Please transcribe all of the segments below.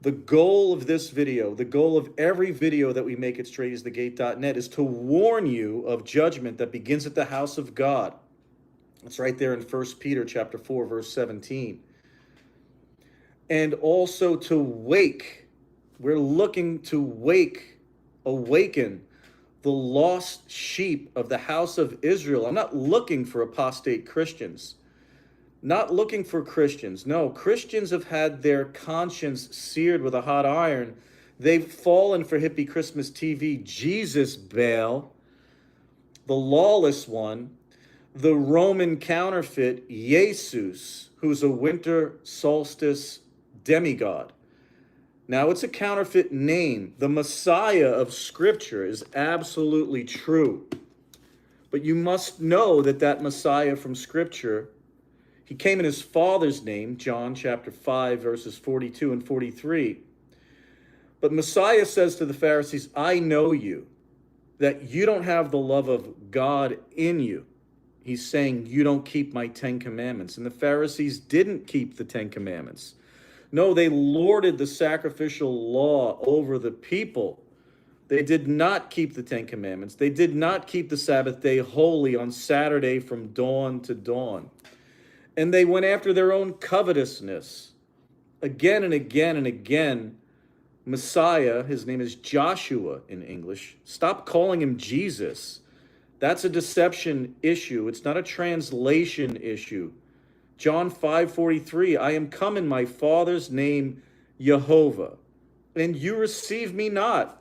The goal of this video, the goal of every video that we make at straightasthegate.net is to warn you of judgment that begins at the house of God. It's right there in 1 Peter chapter 4, verse 17. And also to wake. We're looking to awaken the lost sheep of the house of Israel. I'm not looking for apostate Christians. Not looking for Christians. No, Christians have had their conscience seared with a hot iron. They've fallen for hippie Christmas TV, Jesus Baal, the lawless one, the Roman counterfeit, Jesus, who's a winter solstice demigod. Now, it's a counterfeit name. The Messiah of Scripture is absolutely true. But you must know that that Messiah from Scripture, he came in his Father's name, John chapter 5, verses 42 and 43. But Messiah says to the Pharisees, I know you, that you don't have the love of God in you. He's saying, you don't keep my 10 commandments. And the Pharisees didn't keep the 10 commandments. No, they lorded the sacrificial law over the people. They did not keep the 10 commandments. They did not keep the Sabbath day holy on Saturday from dawn to dawn. And they went after their own covetousness. Again and again and again, Messiah, his name is Joshua in English. Stop calling him Jesus. That's a deception issue. It's not a translation issue. John 5:43, I am come in my Father's name, Jehovah, and you receive me not.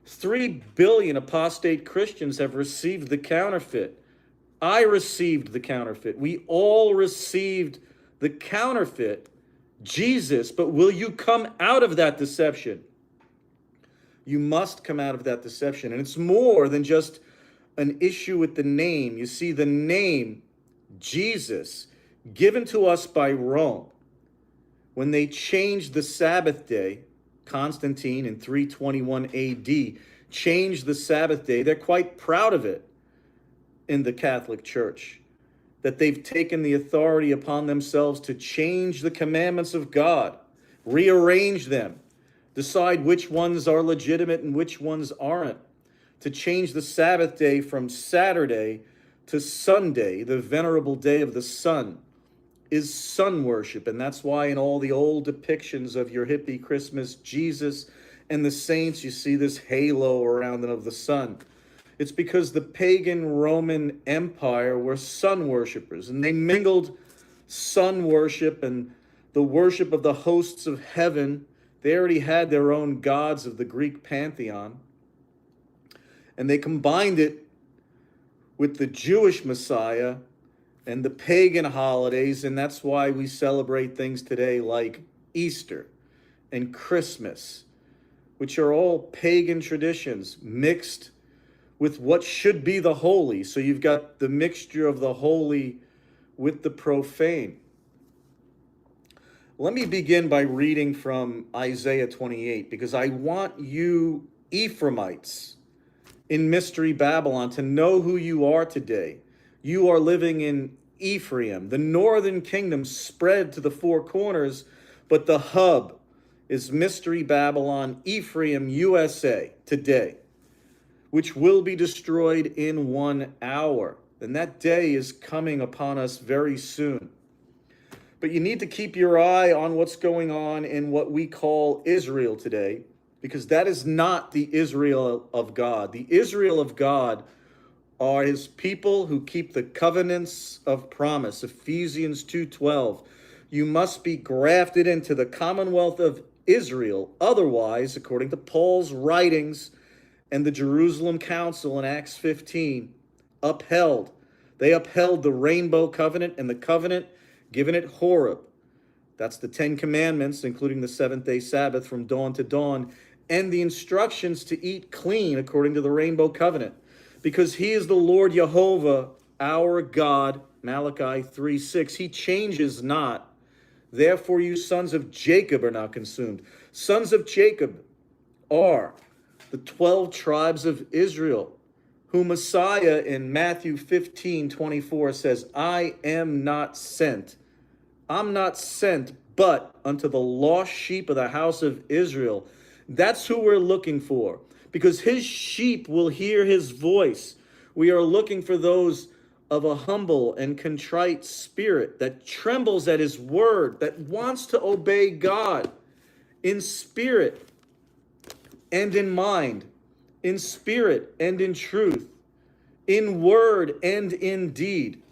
3 billion apostate Christians have received the counterfeit. I received the counterfeit. We all received the counterfeit, Jesus, but will you come out of that deception? You must come out of that deception. And it's more than just an issue with the name. You see, the name, Jesus, given to us by Rome, when they changed the Sabbath day, Constantine in 321 AD changed the Sabbath day. They're quite proud of it in the Catholic Church, that they've taken the authority upon themselves to change the commandments of God, rearrange them, decide which ones are legitimate and which ones aren't, to change the Sabbath day from Saturday to Sunday, the venerable day of the sun, is sun worship. And that's why in all the old depictions of your hippie Christmas, Jesus and the saints, you see this halo around them of the sun. It's because the pagan Roman Empire were sun worshipers, and they mingled sun worship and the worship of the hosts of heaven. They already had their own gods of the Greek pantheon, and they combined it with the Jewish Messiah and the pagan holidays, and that's why we celebrate things today like Easter and Christmas, which are all pagan traditions mixed with what should be the holy. So you've got the mixture of the holy with the profane. Let me begin by reading from Isaiah 28, because I want you Ephraimites in Mystery Babylon to know who you are today. You are living in Ephraim. The northern kingdom spread to the four corners, but the hub is Mystery Babylon, Ephraim, USA, today, which will be destroyed in 1 hour. And that day is coming upon us very soon. But you need to keep your eye on what's going on in what we call Israel today, because that is not the Israel of God. The Israel of God are his people who keep the covenants of promise. Ephesians 2:12. You must be grafted into the commonwealth of Israel. Otherwise, according to Paul's writings and the Jerusalem Council in Acts 15, they upheld the rainbow covenant and the covenant given at Horeb. That's the 10 commandments, including the seventh-day Sabbath from dawn to dawn, and the instructions to eat clean according to the rainbow covenant, because he is the Lord Jehovah, our God, Malachi 3:6. He changes not. Therefore, you sons of Jacob are not consumed. Sons of Jacob are the 12 tribes of Israel, who Messiah in Matthew 15:24 says, I am not sent. I'm not sent but unto the lost sheep of the house of Israel. That's who we're looking for, because his sheep will hear his voice. We are looking for those of a humble and contrite spirit that trembles at his word, that wants to obey God in spirit and in mind, in spirit and in truth, in word and in deed.